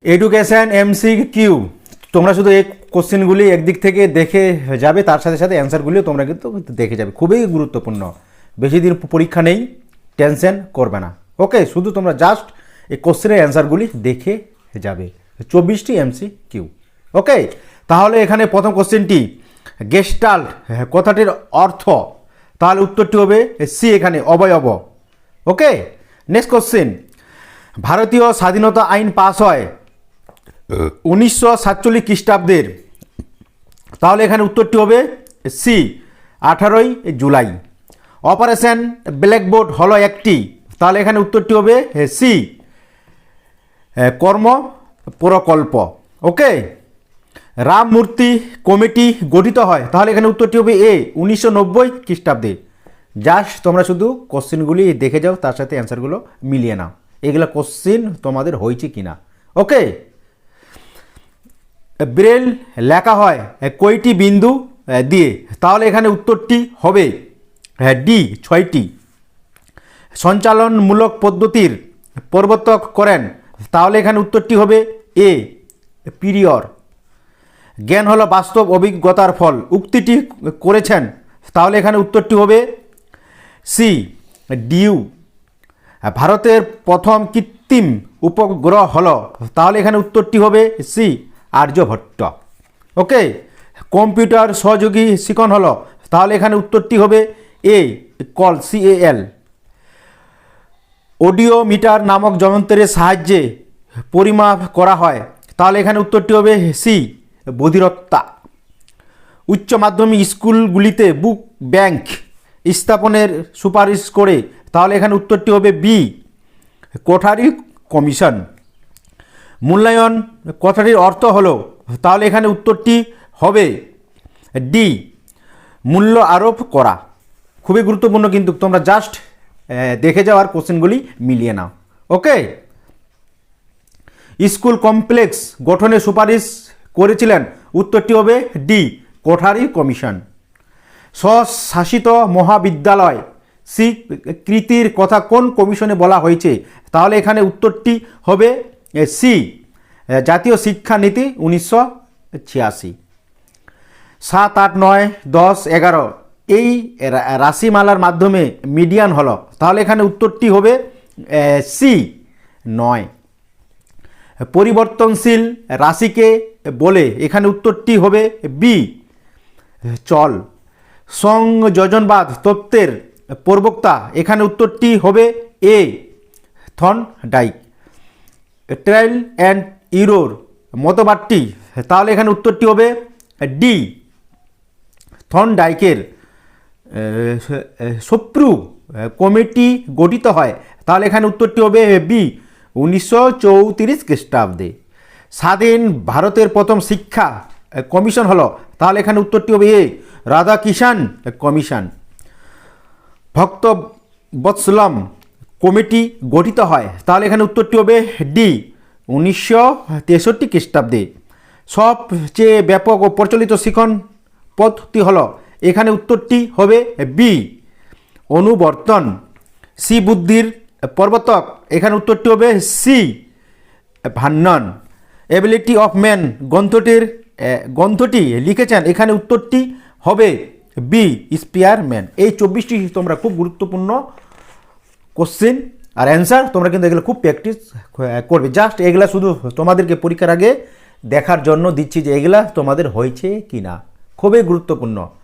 Education MCQ তোমরা শুধু এই কোশ্চেনগুলি একদিক থেকে দেখে যাবে, তার সাথে সাথে অ্যান্সারগুলিও তোমরা কিন্তু দেখে যাবে। খুবই গুরুত্বপূর্ণ, বেশি দিন পরীক্ষা নেই, টেনশন করবে না। ওকে, শুধু তোমরা জাস্ট এই কোশ্চেনের অ্যান্সারগুলি দেখে যাবে। 24টি এমসিকিউ। ওকে, তাহলে এখানে প্রথম কোশ্চেনটি গেস্টাল্ট কথাটির অর্থ, তাহলে উত্তরটি হবে সি, এখানে অবয়ব। ওকে, নেক্সট কোশ্চেন, ভারতীয় স্বাধীনতা আইন পাস হয় 1947 খ্রিস্টাব্দের, তাহলে এখানে উত্তরটি হবে সি, 18ই জুলাই। অপারেশন ব্ল্যাকবোর্ড হলো একটি, তাহলে এখানে উত্তরটি হবে সি, কর্ম প্রকল্প। ওকে, রাম মূর্তি কমিটি গঠিত হয়, তাহলে এখানে উত্তরটি হবে এ, 1990 খ্রিস্টাব্দে। জাস্ট তোমরা শুধু কোশ্চেনগুলি দেখে যাও, তার সাথে অ্যান্সারগুলো মিলিয়ে নাও, এগুলো কোশ্চেন তোমাদের হয়েছে কিনা। ওকে, ব্রেল লেখা হয় কয়টি বিন্দু দিয়ে, তাহলে এখানে উত্তরটি হবে ডি, 6টি। সঞ্চালনমূলক পদ্ধতির প্রবর্তক করেন, তাহলে এখানে উত্তরটি হবে এ, পিরিয়র। জ্ঞান হলো বাস্তব অভিজ্ঞতার ফল, উক্তিটি করেছেন, তাহলে এখানে উত্তরটি হবে সি, ডিউ। ভারতের প্রথম কৃত্রিম উপগ্রহ হলো, তাহলে এখানে উত্তরটি হবে সি, আর্যভট্ট। ওকে, কম্পিউটার সহযোগী শিখন হলো, তাহলে এখানে উত্তরটি হবে এ, কল, CAL। অডিওমিটার নামক যন্ত্রের সাহায্যে পরিমাপ করা হয়, তাহলে এখানে উত্তরটি হবে সি, বধিরতা। উচ্চ মাধ্যমিক স্কুলগুলিতে বুক ব্যাংক স্থাপনের সুপারিশ করে, তাহলে এখানে উত্তরটি হবে বি, কোঠারি কমিশন। মূল্যায়ন কথাটির অর্থ হলো, তাহলে এখানে উত্তরটি হবে ডি, মূল্য আরোপ করা। খুবই গুরুত্বপূর্ণ, কিন্তু তোমরা জাস্ট দেখে যাও আর কোশ্চেনগুলি মিলিয়ে নাও। ওকে, স্কুল কমপ্লেক্স গঠনের সুপারিশ করেছিলেন, উত্তরটি হবে ডি, কোঠারি কমিশন। স্বশাসিত মহাবিদ্যালয় স্বীকৃতির কথা কোন কমিশনে বলা হয়েছে, তাহলে এখানে উত্তরটি হবে সি, জাতীয় শিক্ষানীতি 1986। 7, 8, 9, 10, 11 এই রাশিমালার মাধ্যমে মিডিয়ান হলো, তাহলে এখানে উত্তরটি হবে সি, 9। পরিবর্তনশীল রাশিকে বলে, এখানে উত্তরটি হবে বি, চল। সংযোজনবাদ তত্ত্বের প্রবক্তা, এখানে উত্তরটি হবে এ, থর্নডাইক। ট্রায়াল অ্যান্ড ইরোর মতবাদটি, তাহলে এখানে উত্তরটি হবে ডি, থর্নডাইকের। সুপ্রু কমিটি গঠিত হয়, তাহলে এখানে উত্তরটি হবে বি, 1934 খ্রিস্টাব্দে। স্বাধীন ভারতের প্রথম শিক্ষা কমিশন হলো, তাহলে এখানে উত্তরটি হবে এ, রাধাকিষাণ কমিশন। ভক্তবৎসলম কমিটি গঠিত হয়, তাহলে এখানে উত্তরটি হবে ডি, 1963 খ্রিস্টাব্দে। সবচেয়ে ব্যাপক ও প্রচলিত শিখন পদ্ধতি হলো, এখানে উত্তরটি হবে বি, অনুবর্তন। সি বুদ্ধির প্রবর্তক, এখানে উত্তরটি হবে সি, ভান্নন। এবিলিটি অফ ম্যান গ্রন্থটি লিখেছেন, এখানে উত্তরটি হবে বি, স্পিয়ারম্যান। এই 24টি তোমরা খুব গুরুত্বপূর্ণ কোশ্চেন আর অ্যান্সার, তোমরা কিন্তু এগুলো খুব প্র্যাকটিস করবে। জাস্ট এগুলা শুধু তোমাদেরকে পরীক্ষার আগে দেখার জন্য দিচ্ছি যে এগুলা তোমাদের হয়েছে কি না, খুবই গুরুত্বপূর্ণ।